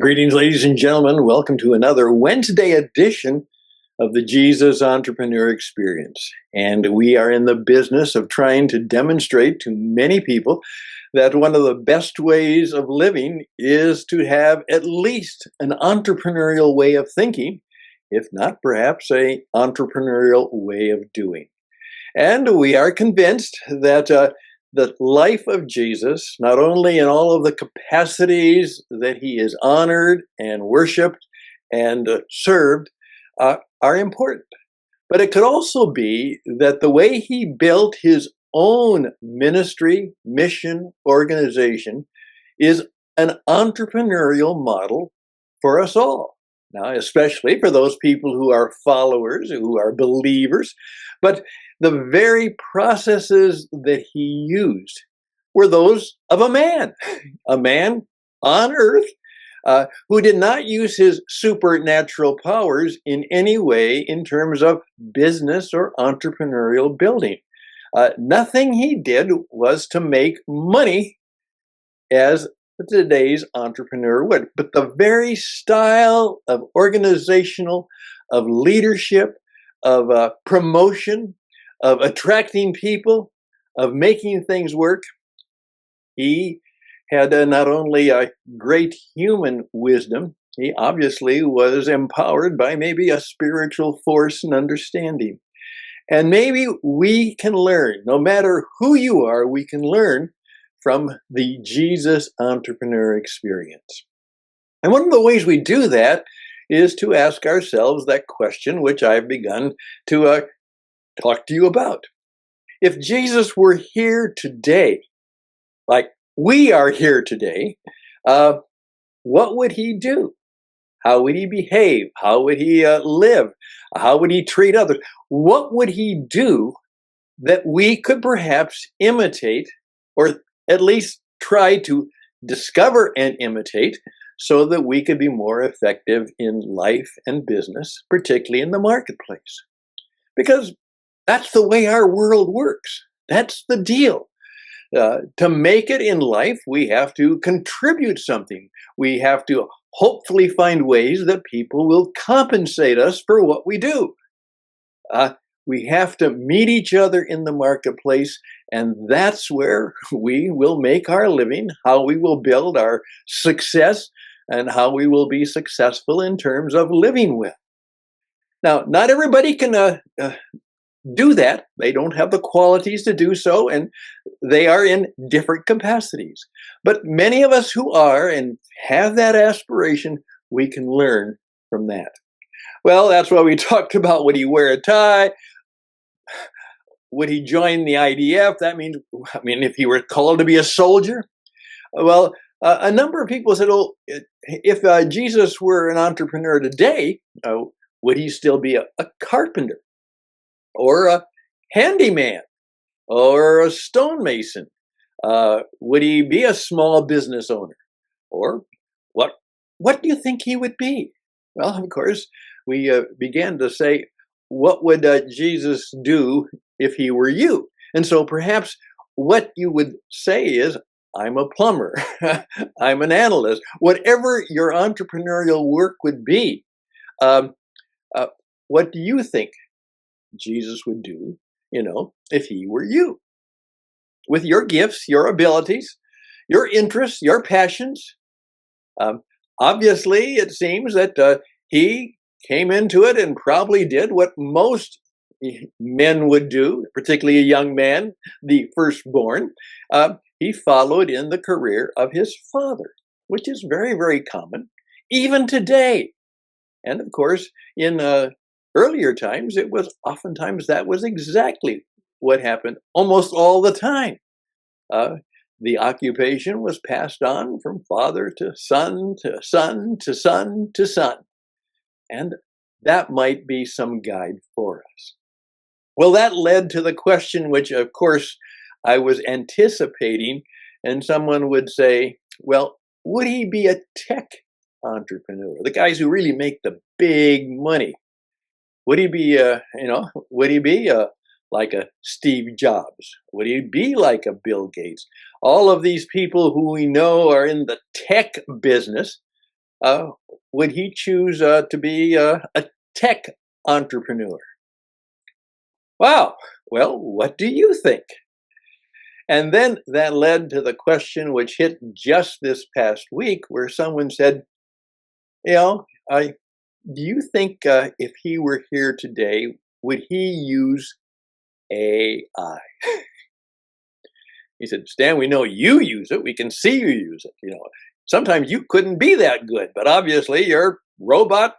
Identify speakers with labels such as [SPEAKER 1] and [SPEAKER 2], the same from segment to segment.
[SPEAKER 1] Greetings, ladies and gentlemen. Welcome to another Wednesday edition of the Jesus Entrepreneur Experience. And we are in the business of trying to demonstrate to many people that one of the best ways of living is to have at least an entrepreneurial way of thinking, if not perhaps an entrepreneurial way of doing. And we are convinced that the life of Jesus, not only in all of the capacities that he is honored and worshiped and served, are important. But it could also be that the way he built his own ministry, mission, organization is an entrepreneurial model for us all. Now, especially for those people who are followers, who are believers, but the very processes that he used were those of a man on earth who did not use his supernatural powers in any way in terms of business or entrepreneurial building. Nothing he did was to make money as today's entrepreneur would, but the very style of organizational, of leadership, of promotion, of attracting people, of making things work, he had not only a great human wisdom, he obviously was empowered by maybe a spiritual force and understanding. And maybe we can learn, no matter who you are, we can learn from the Jesus Entrepreneur Experience. And one of the ways we do that is to ask ourselves that question, which I've begun to talk to you about. If Jesus were here today, like we are here today, what would he do? How would he behave? How would he live? How would he treat others? What would he do that we could perhaps imitate, or at least try to discover and imitate, so that we could be more effective in life and business, particularly in the marketplace? Because that's the way our world works. That's the deal. To make it in life, we have to contribute something. We have to hopefully find ways that people will compensate us for what we do. We have to meet each other in the marketplace, and that's where we will make our living, how we will build our success, and how we will be successful in terms of living well. Now, not everybody can do that. They don't have the qualities to do so, and they are in different capacities. But many of us who are and have that aspiration, we can learn from that. Well, that's why we talked about, would he wear a tie? Would he join the IDF? That means, if he were called to be a soldier? Well, a number of people said, oh, if Jesus were an entrepreneur today, would he still be a carpenter or a handyman or a stonemason? Would he be a small business owner? Or what do you think he would be? Well, of course, we began to say, what would Jesus do if he were you? And so perhaps what you would say is, I'm a plumber, I'm an analyst, whatever your entrepreneurial work would be. What do you think Jesus would do, if he were you? With your gifts, your abilities, your interests, your passions. Obviously, it seems that he came into it and probably did what most men would do, particularly a young man, the firstborn. He followed in the career of his father, which is very, very common, even today. And of course, in earlier times, it was oftentimes that was exactly what happened almost all the time. The occupation was passed on from father to son to son to son to son. And that might be some guide for us. Well, that led to the question, which of course I was anticipating, and someone would say, well, would he be a tech entrepreneur? The guys who really make the big money. Would he be, like a Steve Jobs? Would he be like a Bill Gates? All of these people who we know are in the tech business, Uh, would he choose to be a tech entrepreneur? Wow. Well, what do you think? And then that led to the question which hit just this past week, where someone said, you know, I do you think if he were here today, would he use AI? He said, Stan, we know you use it. We can see you use it. Sometimes you couldn't be that good, but obviously your robot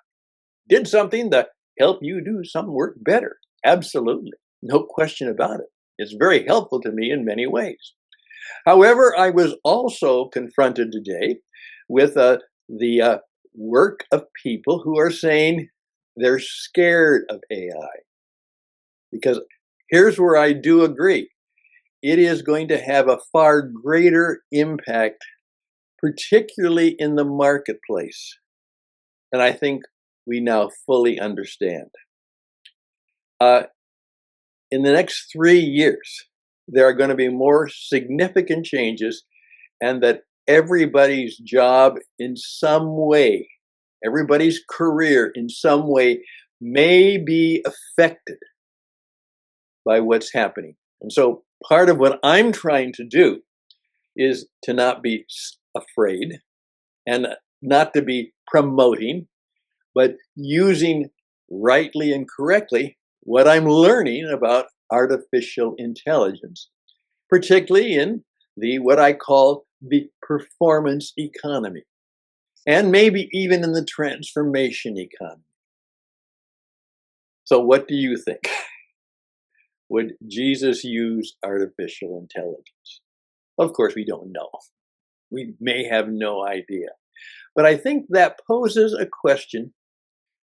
[SPEAKER 1] did something to help you do some work better. Absolutely. No question about it. It's very helpful to me in many ways. However, I was also confronted today with the work of people who are saying they're scared of AI. Because here's where I do agree. It is going to have a far greater impact, particularly in the marketplace, than I think we now fully understand. In the next 3 years, there are going to be more significant changes, and that everybody's job in some way, everybody's career in some way may be affected by what's happening. And so part of what I'm trying to do is to not be afraid and not to be promoting, but using rightly and correctly what I'm learning about artificial intelligence, particularly in what I call the performance economy, and maybe even in the transformation economy. So what do you think? Would Jesus use artificial intelligence? Of course, we don't know. We may have no idea. But I think that poses a question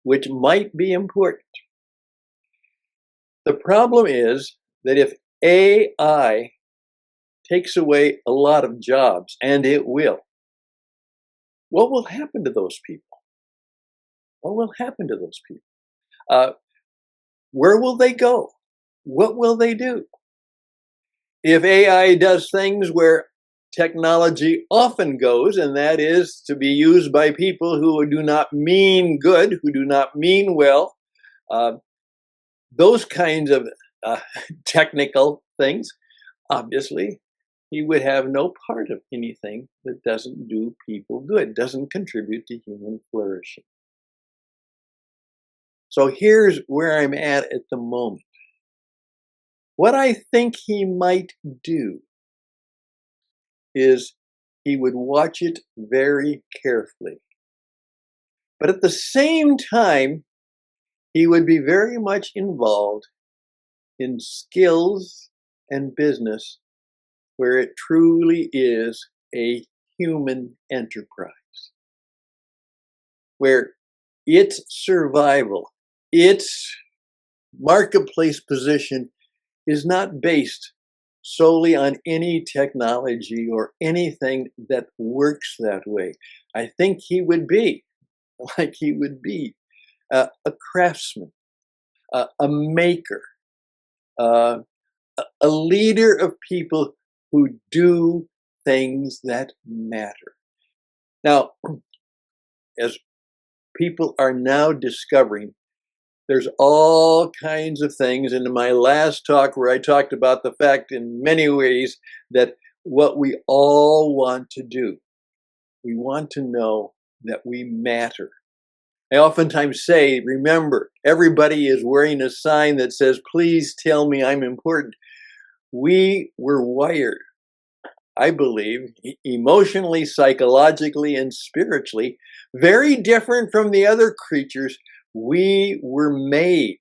[SPEAKER 1] which might be important. The problem is that if AI takes away a lot of jobs, and it will, what will happen to those people? What will happen to those people? Where will they go? What will they do? If AI does things where technology often goes, and that is to be used by people who do not mean good, who do not mean well, those kinds of technical things, obviously, he would have no part of anything that doesn't do people good, doesn't contribute to human flourishing. So here's where I'm at the moment. What I think he might do is he would watch it very carefully. But at the same time, he would be very much involved in skills and business where it truly is a human enterprise, where its survival, its marketplace position is not based solely on any technology or anything that works that way. I think he would be like he would be a craftsman, a maker, a leader of people who do things that matter. Now, as people are now discovering, there's all kinds of things. And in my last talk, where I talked about the fact in many ways that what we all want to do, we want to know that we matter. I oftentimes say, remember, everybody is wearing a sign that says, please tell me I'm important. We were wired, I believe, emotionally, psychologically, and spiritually, very different from the other creatures. We were made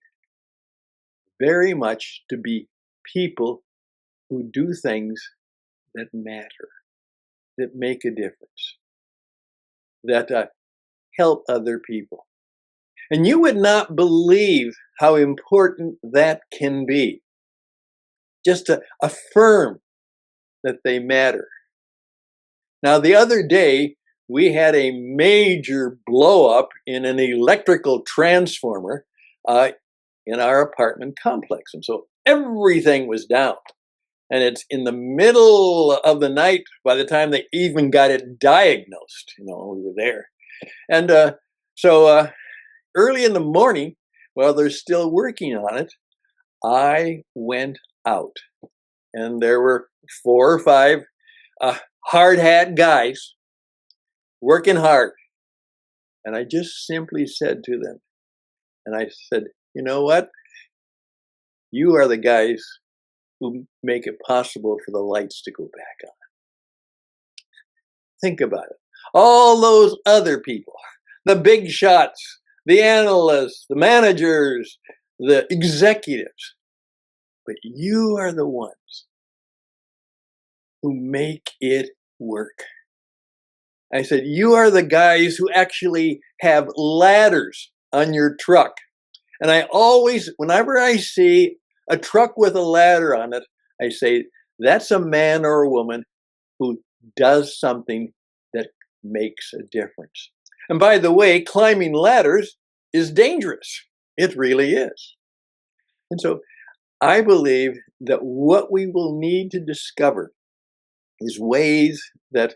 [SPEAKER 1] very much to be people who do things that matter, that make a difference, that help other people. And you would not believe how important that can be, just to affirm that they matter. Now, the other day, we had a major blow up in an electrical transformer in our apartment complex. And so everything was down. And it's in the middle of the night by the time they even got it diagnosed. We were there. And so early in the morning, while they're still working on it, I went out. And there were 4 or 5 hard hat guys working hard. And I just simply said to them, and I said, you know what? You are the guys who make it possible for the lights to go back on. Think about it. All those other people, the big shots, the analysts, the managers, the executives, but you are the ones who make it work. I said, you are the guys who actually have ladders on your truck. And I always, whenever I see a truck with a ladder on it, I say, that's a man or a woman who does something that makes a difference. And by the way, climbing ladders is dangerous. It really is. And so I believe that what we will need to discover is ways that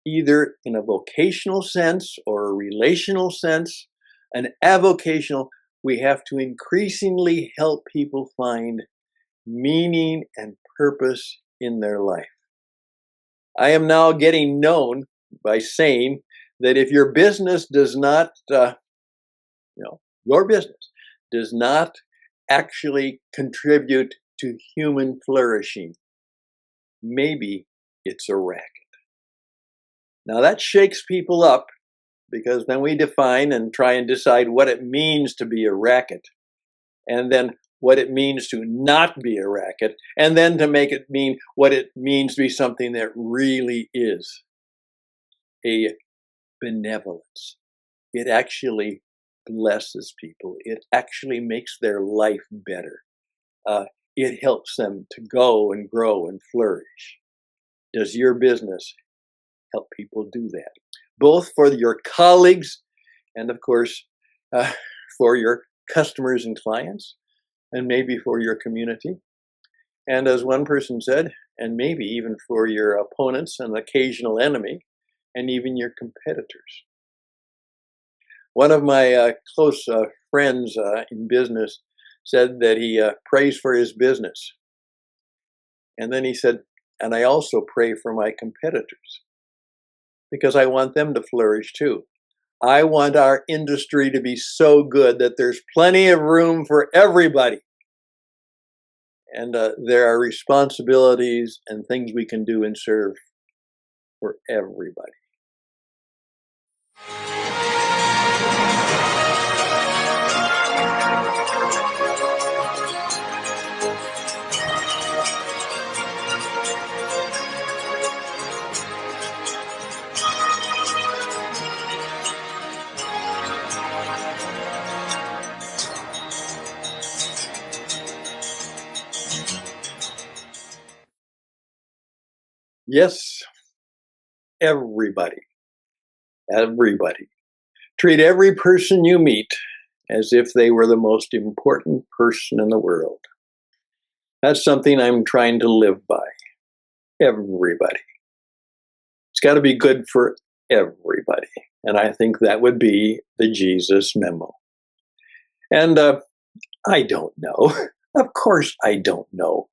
[SPEAKER 1] either in a vocational sense or a relational sense, an avocational, we have to increasingly help people find meaning and purpose in their life. I am now getting known by saying that if your business does not, your business does not actually contribute to human flourishing, maybe it's a racket. Now that shakes people up because then we define and try and decide what it means to be a racket, and then what it means to not be a racket, and then to make it mean what it means to be something that really is a benevolence. It actually blesses people. It actually makes their life better. It helps them to go and grow and flourish. Does your business help people do that? Both for your colleagues and, of course, for your customers and clients, and maybe for your community. And as one person said, and maybe even for your opponents and occasional enemy, and even your competitors. One of my close friends in business said that he prays for his business. And then he said, and I also pray for my competitors because I want them to flourish too. I want our industry to be so good that there's plenty of room for everybody. And there are responsibilities and things we can do and serve for everybody. Yes, everybody. Everybody. Treat every person you meet as if they were the most important person in the world. That's something I'm trying to live by. Everybody. It's got to be good for everybody. And I think that would be the Jesus memo. And I don't know. Of course, I don't know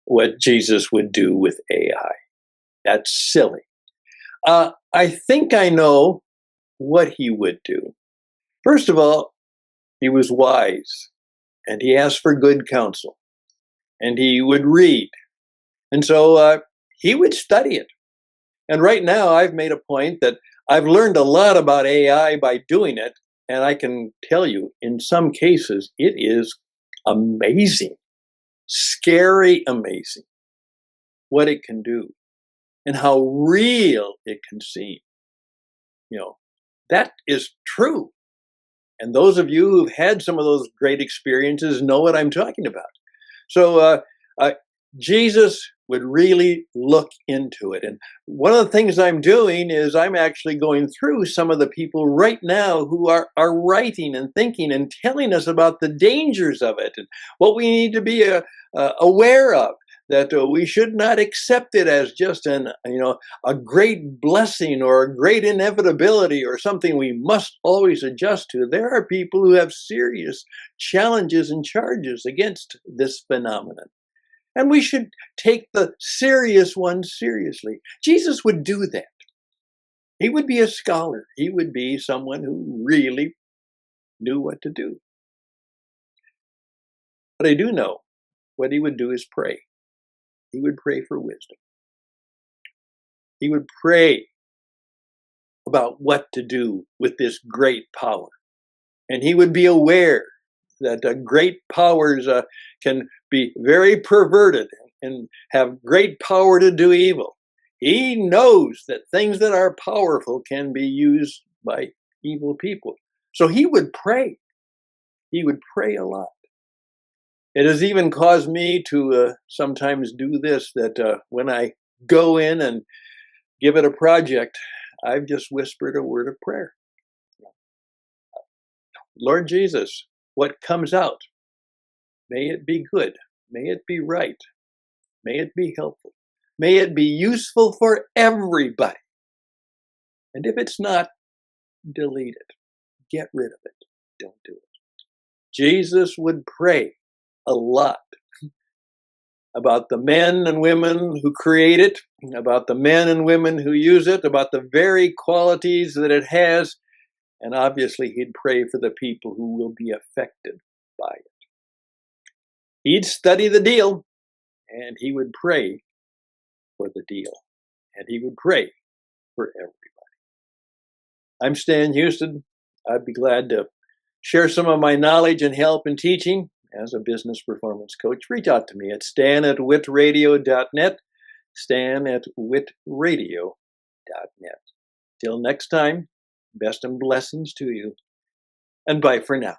[SPEAKER 1] what Jesus would do with AI. That's silly. I think I know what he would do. First of all, he was wise, and he asked for good counsel, and he would read. And so he would study it. And right now, I've made a point that I've learned a lot about AI by doing it, and I can tell you, in some cases, it is amazing, scary amazing, what it can do and how real it can seem. That is true. And those of you who've had some of those great experiences know what I'm talking about. So Jesus would really look into it. And one of the things I'm doing is I'm actually going through some of the people right now who are writing and thinking and telling us about the dangers of it and what we need to be aware of. that we should not accept it as just a great blessing or a great inevitability or something we must always adjust to. There are people who have serious challenges and charges against this phenomenon. And we should take the serious ones seriously. Jesus would do that. He would be a scholar. He would be someone who really knew what to do. But I do know what he would do is pray. He would pray for wisdom. He would pray about what to do with this great power. And he would be aware that great powers can be very perverted and have great power to do evil. He knows that things that are powerful can be used by evil people. So he would pray. He would pray a lot. It has even caused me to sometimes do this, that when I go in and give it a project, I've just whispered a word of prayer. Lord Jesus, what comes out, may it be good, may it be right, may it be helpful, may it be useful for everybody. And if it's not, delete it, get rid of it, don't do it. Jesus would pray a lot about the men and women who create it, about the men and women who use it, about the very qualities that it has, and obviously he'd pray for the people who will be affected by it. He'd study the deal, and he would pray for the deal, and he would pray for everybody. I'm Stan Hustad. I'd be glad to share some of my knowledge and help in teaching as a business performance coach. Reach out to me at stan@witradio.net, stan@witradio.net. Till next time, best and blessings to you, and bye for now.